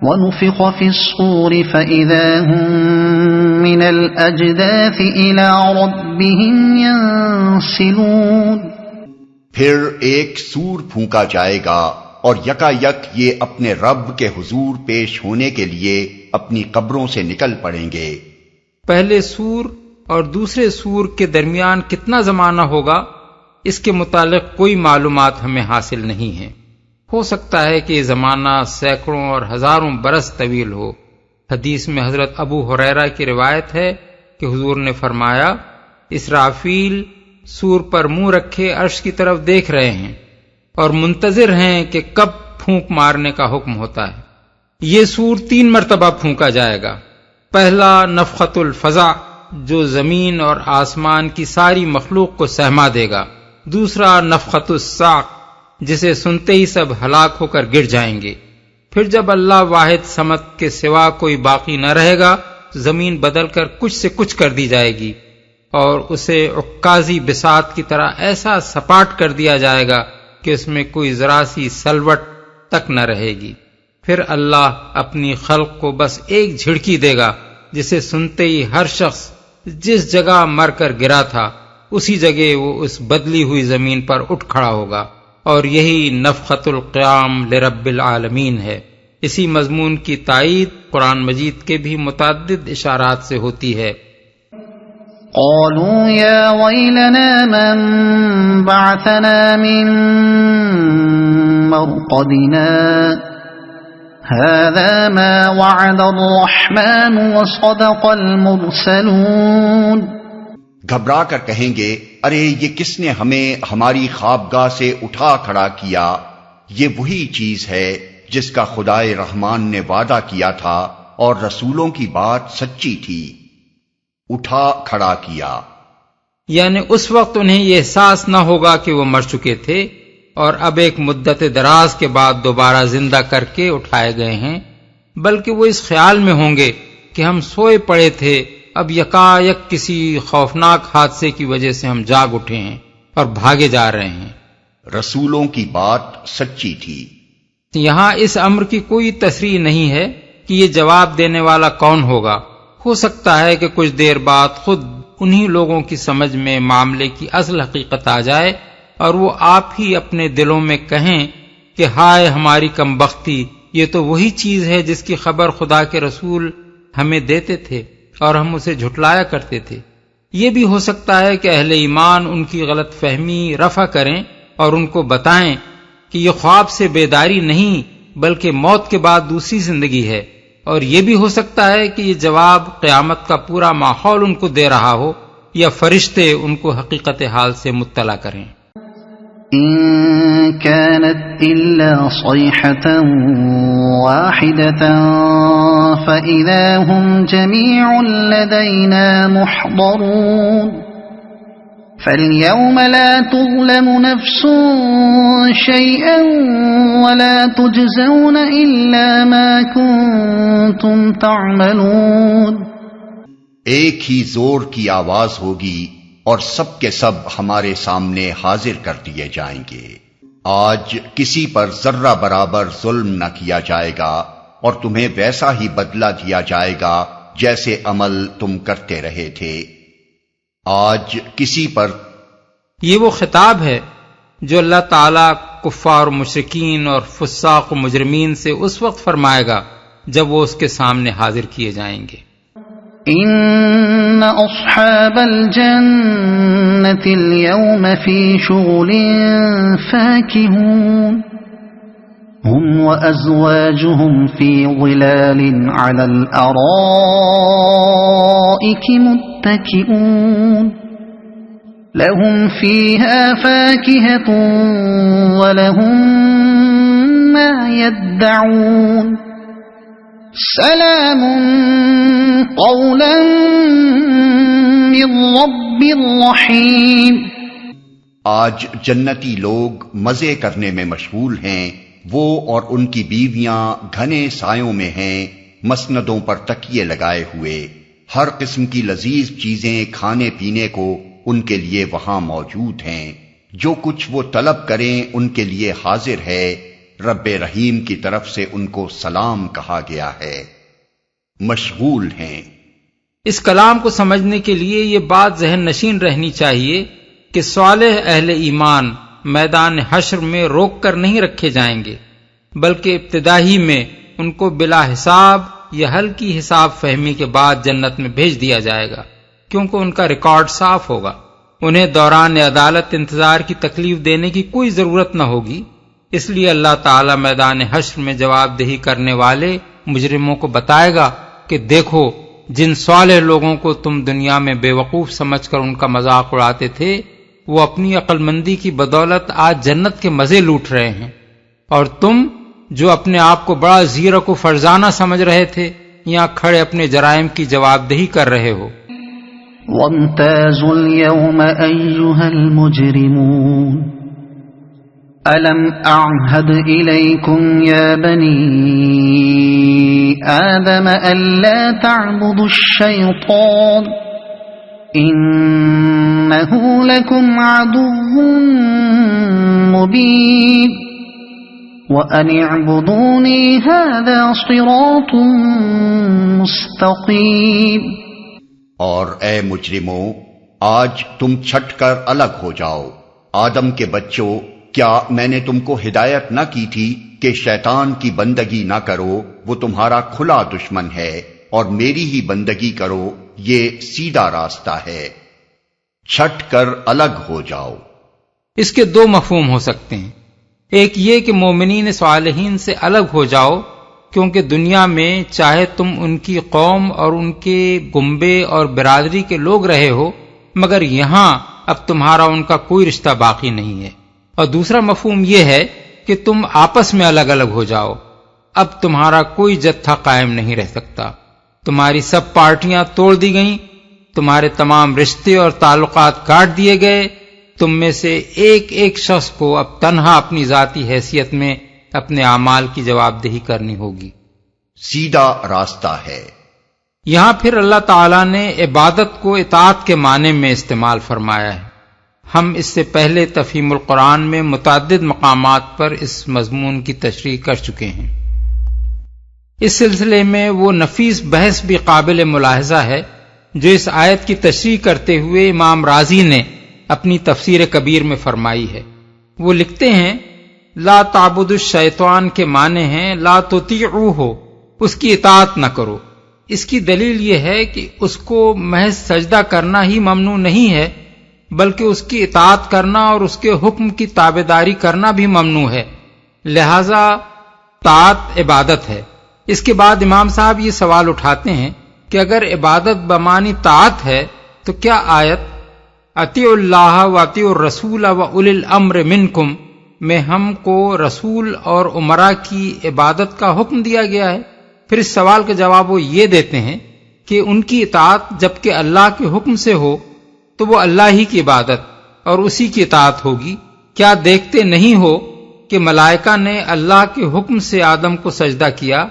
وَنُفِخَ فِي الصُّورِ فَإِذَا هُم مِّنَ الْأَجْدَاثِ إِلَىٰ رَبِّهِمْ يَنسِلُونَ۔ پھر ایک سور پھونکا جائے گا اور یکا یک یہ اپنے رب کے حضور پیش ہونے کے لیے اپنی قبروں سے نکل پڑیں گے۔ پہلے سور اور دوسرے سور کے درمیان کتنا زمانہ ہوگا، اس کے متعلق کوئی معلومات ہمیں حاصل نہیں ہیں۔ ہو سکتا ہے کہ یہ زمانہ سینکڑوں اور ہزاروں برس طویل ہو۔ حدیث میں حضرت ابو ہریرہ کی روایت ہے کہ حضور نے فرمایا، اسرافیل سور پر منہ رکھے عرش کی طرف دیکھ رہے ہیں اور منتظر ہیں کہ کب پھونک مارنے کا حکم ہوتا ہے۔ یہ سور 3 مرتبہ پھونکا جائے گا۔ پہلا نفخۃ الفزع، جو زمین اور آسمان کی ساری مخلوق کو سہما دے گا۔ دوسرا نفخۃ الصاق، جسے سنتے ہی سب ہلاک ہو کر گر جائیں گے۔ پھر جب اللہ واحد صمد کے سوا کوئی باقی نہ رہے گا، زمین بدل کر کچھ سے کچھ کر دی جائے گی اور اسے عکازی بساط کی طرح ایسا سپاٹ کر دیا جائے گا کہ اس میں کوئی ذرا سی سلوٹ تک نہ رہے گی۔ پھر اللہ اپنی خلق کو بس ایک جھڑکی دے گا، جسے سنتے ہی ہر شخص جس جگہ مر کر گرا تھا اسی جگہ وہ اس بدلی ہوئی زمین پر اٹھ کھڑا ہوگا، اور یہی نفخۃ القیام لرب العالمین ہے۔ اسی مضمون کی تائید قرآن مجید کے بھی متعدد اشارات سے ہوتی ہے۔ قالوا يا ويلنا من بعثنا من مرقدنا هذا ما وعد الرحمن وصدق المرسلون۔ گھبرا کر کہیں گے، ارے یہ کس نے ہمیں ہماری خوابگاہ سے اٹھا کھڑا کیا؟ یہ وہی چیز ہے جس کا خدائے رحمان نے وعدہ کیا تھا اور رسولوں کی بات سچی تھی۔ اٹھا کھڑا کیا یعنی اس وقت انہیں یہ احساس نہ ہوگا کہ وہ مر چکے تھے اور اب ایک مدت دراز کے بعد دوبارہ زندہ کر کے اٹھائے گئے ہیں، بلکہ وہ اس خیال میں ہوں گے کہ ہم سوئے پڑے تھے، اب یکایک کسی خوفناک حادثے کی وجہ سے ہم جاگ اٹھے ہیں اور بھاگے جا رہے ہیں۔ رسولوں کی بات سچی تھی۔ یہاں اس امر کی کوئی تصریح نہیں ہے کہ یہ جواب دینے والا کون ہوگا۔ ہو سکتا ہے کہ کچھ دیر بعد خود انہی لوگوں کی سمجھ میں معاملے کی اصل حقیقت آ جائے اور وہ آپ ہی اپنے دلوں میں کہیں کہ ہائے ہماری کمبختی، یہ تو وہی چیز ہے جس کی خبر خدا کے رسول ہمیں دیتے تھے اور ہم اسے جھٹلایا کرتے تھے۔ یہ بھی ہو سکتا ہے کہ اہل ایمان ان کی غلط فہمی رفع کریں اور ان کو بتائیں کہ یہ خواب سے بیداری نہیں بلکہ موت کے بعد دوسری زندگی ہے، اور یہ بھی ہو سکتا ہے کہ یہ جواب قیامت کا پورا ماحول ان کو دے رہا ہو یا فرشتے ان کو حقیقت حال سے مطلع کریں۔ إن كانت إلا صيحة واحدة فإذا هم جميع لدينا محضرون فاليوم لا تظلم نفس شيئا ولا تجزون إلا ما كنتم تعملون۔ ایک ہی زور کی آواز ہوگی اور سب کے سب ہمارے سامنے حاضر کر دیے جائیں گے۔ آج کسی پر ذرہ برابر ظلم نہ کیا جائے گا اور تمہیں ویسا ہی بدلہ دیا جائے گا جیسے عمل تم کرتے رہے تھے۔ آج کسی پر یہ وہ خطاب ہے جو اللہ تعالیٰ کفار و مشرکین اور فساق و مجرمین سے اس وقت فرمائے گا جب وہ اس کے سامنے حاضر کیے جائیں گے۔ ان اصحاب الجنة اليوم في شغل فاكهون هم وازواجهم في ظلال على الارائك متكئون لهم فيها فاكهة ولهم ما يدعون سلام قولا من رب رحیم۔ آج جنتی لوگ مزے کرنے میں مشغول ہیں، وہ اور ان کی بیویاں گھنے سایوں میں ہیں، مسندوں پر تکیے لگائے ہوئے۔ ہر قسم کی لذیذ چیزیں کھانے پینے کو ان کے لیے وہاں موجود ہیں، جو کچھ وہ طلب کریں ان کے لیے حاضر ہے۔ رب رحیم کی طرف سے ان کو سلام کہا گیا ہے، مشغول ہیں۔ اس کلام کو سمجھنے کے لیے یہ بات ذہن نشین رہنی چاہیے کہ صالح اہل ایمان میدان حشر میں روک کر نہیں رکھے جائیں گے، بلکہ ابتدائی میں ان کو بلا حساب یا ہلکی حساب فہمی کے بعد جنت میں بھیج دیا جائے گا، کیونکہ ان کا ریکارڈ صاف ہوگا۔ انہیں دوران عدالت انتظار کی تکلیف دینے کی کوئی ضرورت نہ ہوگی، اس لیے اللہ تعالی میدان حشر میں جواب دہی کرنے والے مجرموں کو بتائے گا کہ دیکھو، جن صالح لوگوں کو تم دنیا میں بے وقوف سمجھ کر ان کا مذاق اڑاتے تھے، وہ اپنی عقل مندی کی بدولت آج جنت کے مزے لوٹ رہے ہیں، اور تم جو اپنے آپ کو بڑا زیرک و فرزانہ سمجھ رہے تھے، یہاں کھڑے اپنے جرائم کی جواب دہی کر رہے ہو۔ وامتازوا اليوم أيها المجرمون ألم أعهد إليكم يا بني آدم ألا تعبدوا الشيطان إنه لكم عدو مبين وأن اعبدوني هذا صراط مستقيم۔ اور اے مجرموں، آج تم چھٹ کر الگ ہو جاؤ۔ آدم کے بچوں، کیا میں نے تم کو ہدایت نہ کی تھی کہ شیطان کی بندگی نہ کرو، وہ تمہارا کھلا دشمن ہے، اور میری ہی بندگی کرو، یہ سیدھا راستہ ہے۔ چھٹ کر الگ ہو جاؤ۔ اس کے دو مفہوم ہو سکتے ہیں، ایک یہ کہ مومنین صالحین سے الگ ہو جاؤ، کیونکہ دنیا میں چاہے تم ان کی قوم اور ان کے گنبے اور برادری کے لوگ رہے ہو، مگر یہاں اب تمہارا ان کا کوئی رشتہ باقی نہیں ہے۔ اور دوسرا مفہوم یہ ہے کہ تم آپس میں الگ الگ ہو جاؤ، اب تمہارا کوئی جتھا قائم نہیں رہ سکتا، تمہاری سب پارٹیاں توڑ دی گئیں، تمہارے تمام رشتے اور تعلقات کاٹ دیے گئے، تم میں سے ایک ایک شخص کو اب تنہا اپنی ذاتی حیثیت میں اپنے اعمال کی جواب دہی کرنی ہوگی۔ سیدھا راستہ ہے۔ یہاں پھر اللہ تعالیٰ نے عبادت کو اطاعت کے معنی میں استعمال فرمایا ہے۔ ہم اس سے پہلے تفہیم القرآن میں متعدد مقامات پر اس مضمون کی تشریح کر چکے ہیں۔ اس سلسلے میں وہ نفیس بحث بھی قابل ملاحظہ ہے جو اس آیت کی تشریح کرتے ہوئے امام رازی نے اپنی تفسیر کبیر میں فرمائی ہے۔ وہ لکھتے ہیں، لا تعبد الشیطان کے معنی ہیں لا تطیعوہ، اس کی اطاعت نہ کرو۔ اس کی دلیل یہ ہے کہ اس کو محض سجدہ کرنا ہی ممنوع نہیں ہے، بلکہ اس کی اطاعت کرنا اور اس کے حکم کی تابعداری کرنا بھی ممنوع ہے، لہذا طاعت عبادت ہے۔ اس کے بعد امام صاحب یہ سوال اٹھاتے ہیں کہ اگر عبادت بمعنی طاعت ہے تو کیا آیت اطیعوا اللہ و اطیعوا الرسول و اولی الامر منکم میں ہم کو رسول اور امراء کی عبادت کا حکم دیا گیا ہے؟ پھر اس سوال کا جواب وہ یہ دیتے ہیں کہ ان کی اطاعت جبکہ اللہ کے حکم سے ہو تو وہ اللہ ہی کی عبادت اور اسی کی اطاعت ہوگی۔ کیا دیکھتے نہیں ہو کہ ملائکہ نے اللہ کے حکم سے آدم کو سجدہ کیا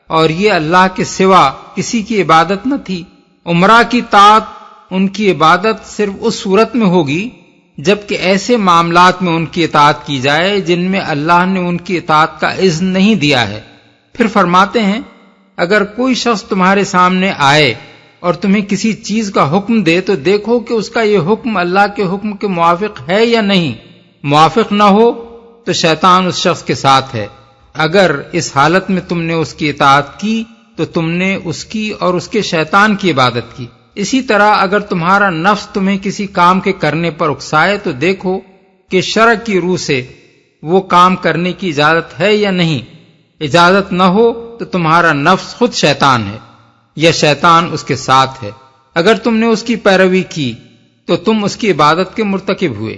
اور یہ اللہ کے سوا کسی کی عبادت نہ تھی؟ امراء کی طاعت ان کی عبادت صرف اس صورت میں ہوگی جبکہ ایسے معاملات میں ان کی اطاعت کی جائے جن میں اللہ نے ان کی اطاعت کا اذن نہیں دیا ہے۔ پھر فرماتے ہیں، اگر کوئی شخص تمہارے سامنے آئے اور تمہیں کسی چیز کا حکم دے تو دیکھو کہ اس کا یہ حکم اللہ کے حکم کے موافق ہے یا نہیں۔ موافق نہ ہو تو شیطان اس شخص کے ساتھ ہے۔ اگر اس حالت میں تم نے اس کی اطاعت کی تو تم نے اس کی اور اس کے شیطان کی عبادت کی۔ اسی طرح اگر تمہارا نفس تمہیں کسی کام کے کرنے پر اکسائے تو دیکھو کہ شرع کی روح سے وہ کام کرنے کی اجازت ہے یا نہیں۔ اجازت نہ ہو تو تمہارا نفس خود شیطان ہے یا شیطان اس کے ساتھ ہے۔ اگر تم نے اس کی پیروی کی تو تم اس کی عبادت کے مرتکب ہوئے۔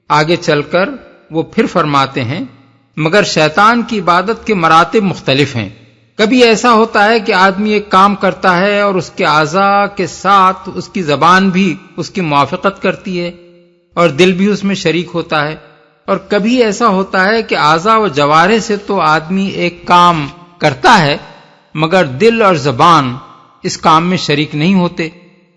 آگے چل کر وہ پھر فرماتے ہیں، مگر شیطان کی عبادت کے مراتب مختلف ہیں۔ کبھی ایسا ہوتا ہے کہ آدمی ایک کام کرتا ہے اور اس کے اعضاء کے ساتھ اس کی زبان بھی اس کی موافقت کرتی ہے اور دل بھی اس میں شریک ہوتا ہے، اور کبھی ایسا ہوتا ہے کہ اعضاء و جوارح سے تو آدمی ایک کام کرتا ہے مگر دل اور زبان اس کام میں شریک نہیں ہوتے۔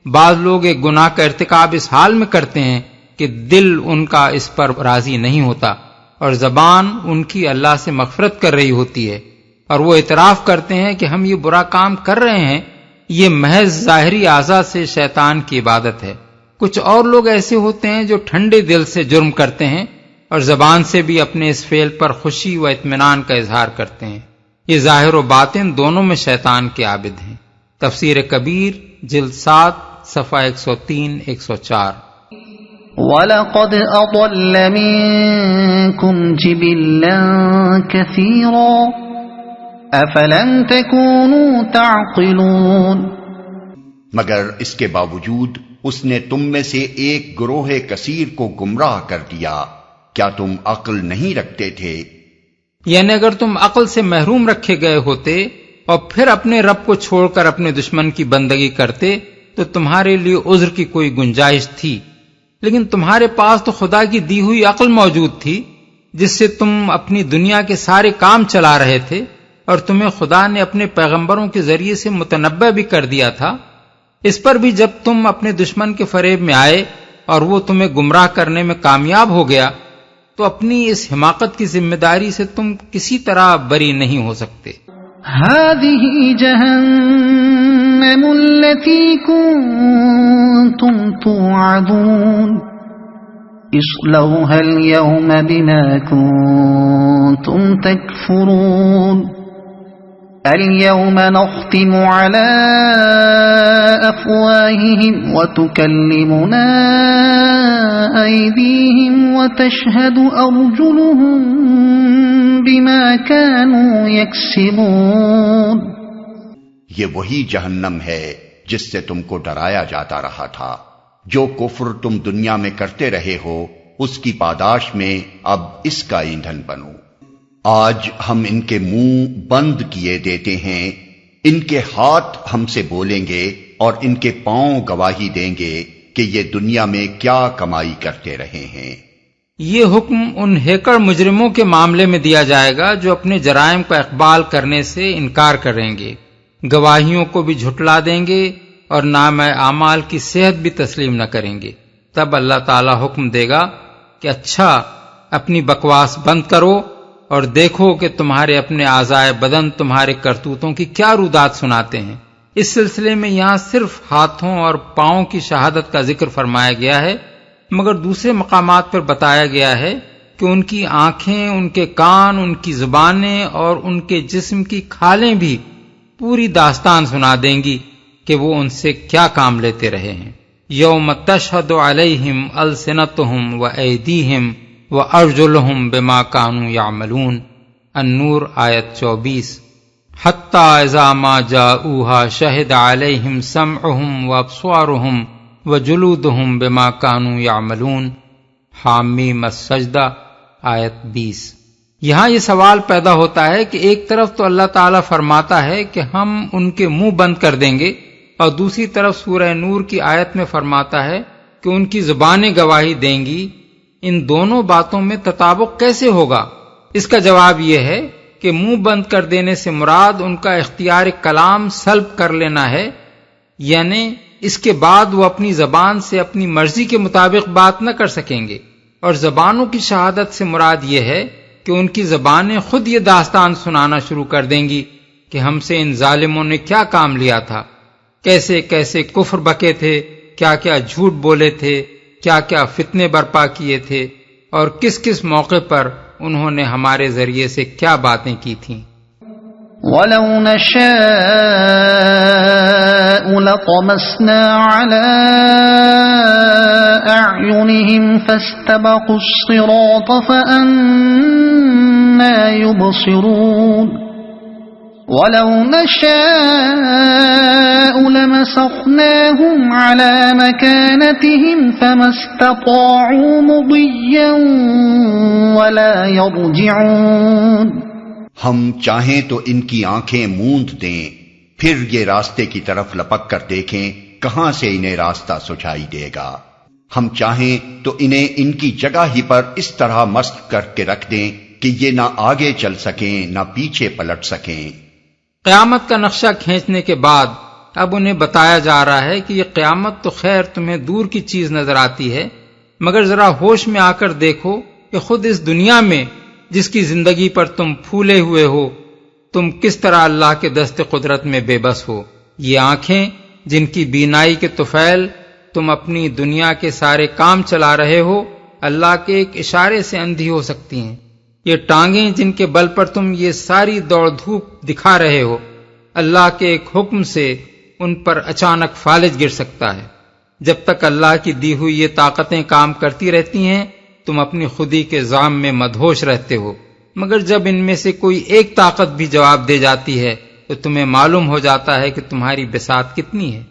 بعض لوگ ایک گناہ کا ارتکاب اس حال میں کرتے ہیں کہ دل ان کا اس پر راضی نہیں ہوتا، اور زبان ان کی اللہ سے مغفرت کر رہی ہوتی ہے، اور وہ اعتراف کرتے ہیں کہ ہم یہ برا کام کر رہے ہیں، یہ محض ظاہری اعضاء سے شیطان کی عبادت ہے۔ کچھ اور لوگ ایسے ہوتے ہیں جو ٹھنڈے دل سے جرم کرتے ہیں اور زبان سے بھی اپنے اس فعل پر خوشی و اطمینان کا اظہار کرتے ہیں۔ یہ ظاہر و باطن دونوں میں شیطان کے عابد ہیں۔ تفسیر کبیر جلد 7 صفحہ 103-104۔ وَلَقَدْ أَضَلَّ مِنكُمْ جِبِلًّا كَثِيرًا أَفَلَمْ تَكُونُوا تَعْقِلُونَ۔ مگر اس کے باوجود اس نے تم میں سے ایک گروہ کثیر کو گمراہ کر دیا، کیا تم عقل نہیں رکھتے تھے؟ یعنی اگر تم عقل سے محروم رکھے گئے ہوتے اور پھر اپنے رب کو چھوڑ کر اپنے دشمن کی بندگی کرتے تو تمہارے لیے عذر کی کوئی گنجائش تھی، لیکن تمہارے پاس تو خدا کی دی ہوئی عقل موجود تھی جس سے تم اپنی دنیا کے سارے کام چلا رہے تھے، اور تمہیں خدا نے اپنے پیغمبروں کے ذریعے سے متنبع بھی کر دیا تھا۔ اس پر بھی جب تم اپنے دشمن کے فریب میں آئے اور وہ تمہیں گمراہ کرنے میں کامیاب ہو گیا تو اپنی اس حماقت کی ذمہ داری سے تم کسی طرح بری نہیں ہو سکتے۔ هذه جهنم التي كنتم توعدون اصلوها اليوم بما كنتم تكفرون اليوم نختم على أفواههم وتكلمنا أيديهم وتشهد أرجلهم بما كانوا يكسبون۔ یہ وہی جہنم ہے جس سے تم کو ڈرایا جاتا رہا تھا۔ جو کفر تم دنیا میں کرتے رہے ہو اس کی پاداش میں اب اس کا ایندھن بنو۔ آج ہم ان کے منہ بند کیے دیتے ہیں، ان کے ہاتھ ہم سے بولیں گے اور ان کے پاؤں گواہی دیں گے کہ یہ دنیا میں کیا کمائی کرتے رہے ہیں۔ یہ حکم ان ہیکڑ مجرموں کے معاملے میں دیا جائے گا جو اپنے جرائم کا اقبال کرنے سے انکار کریں گے، گواہیوں کو بھی جھٹلا دیں گے اور نامہ اعمال کی صحت بھی تسلیم نہ کریں گے۔ تب اللہ تعالی حکم دے گا کہ اچھا اپنی بکواس بند کرو اور دیکھو کہ تمہارے اپنے اعضائے بدن تمہارے کرتوتوں کی کیا رودات سناتے ہیں۔ اس سلسلے میں یہاں صرف ہاتھوں اور پاؤں کی شہادت کا ذکر فرمایا گیا ہے، مگر دوسرے مقامات پر بتایا گیا ہے کہ ان کی آنکھیں، ان کے کان، ان کی زبانیں اور ان کے جسم کی کھالیں بھی پوری داستان سنا دیں گی کہ وہ ان سے کیا کام لیتے رہے ہیں۔ یوم تشہد علیہم السنتہم و ایدیہم وَأَرْجُلُهُمْ بِمَا كَانُوا يَعْمَلُونَ النور آیت 24۔ حَتَّى إِذَا مَا جَاءُوهَا شَهِدَ عَلَيْهِمْ سَمْعُهُمْ وَأَبْصَارُهُمْ وَجُلُودُهُمْ بِمَا كَانُوا يَعْمَلُونَ حامیم السجدہ آیت 20۔ یہاں یہ سوال پیدا ہوتا ہے کہ ایک طرف تو اللہ تعالیٰ فرماتا ہے کہ ہم ان کے منہ بند کر دیں گے، اور دوسری طرف سورہ نور کی آیت میں فرماتا ہے کہ ان کی زبانیں گواہی دیں گی۔ ان دونوں باتوں میں تطابق کیسے ہوگا؟ اس کا جواب یہ ہے کہ منہ بند کر دینے سے مراد ان کا اختیار کلام سلب کر لینا ہے، یعنی اس کے بعد وہ اپنی زبان سے اپنی مرضی کے مطابق بات نہ کر سکیں گے، اور زبانوں کی شہادت سے مراد یہ ہے کہ ان کی زبانیں خود یہ داستان سنانا شروع کر دیں گی کہ ہم سے ان ظالموں نے کیا کام لیا تھا، کیسے کیسے کفر بکے تھے، کیا کیا جھوٹ بولے تھے، کیا کیا فتنے برپا کیے تھے، اور کس کس موقع پر انہوں نے ہمارے ذریعے سے کیا باتیں کی تھیں۔ وَلَوْ نَشَاءُ لَطَمَسْنَا عَلَىٰ أَعْيُنِهِمْ فَاسْتَبَقُوا الصِّرَاطَ فَأَنَّىٰ يُبْصِرُونَ وَلَوْ نَشَاءُ لَمَسَخْنَاهُمْ عَلَىٰ مَكَانَتِهِمْ فَمَا اسْتَطَاعُوا مُضِيًّا وَلَا يَرْجِعُونَ۔ ہم چاہیں تو ان کی آنکھیں موند دیں، پھر یہ راستے کی طرف لپک کر دیکھیں کہاں سے انہیں راستہ سجائی دے گا۔ ہم چاہیں تو انہیں ان کی جگہ ہی پر اس طرح مست کر کے رکھ دیں کہ یہ نہ آگے چل سکیں نہ پیچھے پلٹ سکیں۔ قیامت کا نقشہ کھینچنے کے بعد اب انہیں بتایا جا رہا ہے کہ یہ قیامت تو خیر تمہیں دور کی چیز نظر آتی ہے، مگر ذرا ہوش میں آ کر دیکھو کہ خود اس دنیا میں جس کی زندگی پر تم پھولے ہوئے ہو، تم کس طرح اللہ کے دست قدرت میں بے بس ہو۔ یہ آنکھیں جن کی بینائی کے طفیل تم اپنی دنیا کے سارے کام چلا رہے ہو، اللہ کے ایک اشارے سے اندھی ہو سکتی ہیں۔ یہ ٹانگیں جن کے بل پر تم یہ ساری دوڑ دھوپ دکھا رہے ہو، اللہ کے ایک حکم سے ان پر اچانک فالج گر سکتا ہے۔ جب تک اللہ کی دی ہوئی یہ طاقتیں کام کرتی رہتی ہیں، تم اپنی خودی کے زام میں مدہوش رہتے ہو، مگر جب ان میں سے کوئی ایک طاقت بھی جواب دے جاتی ہے تو تمہیں معلوم ہو جاتا ہے کہ تمہاری بساط کتنی ہے۔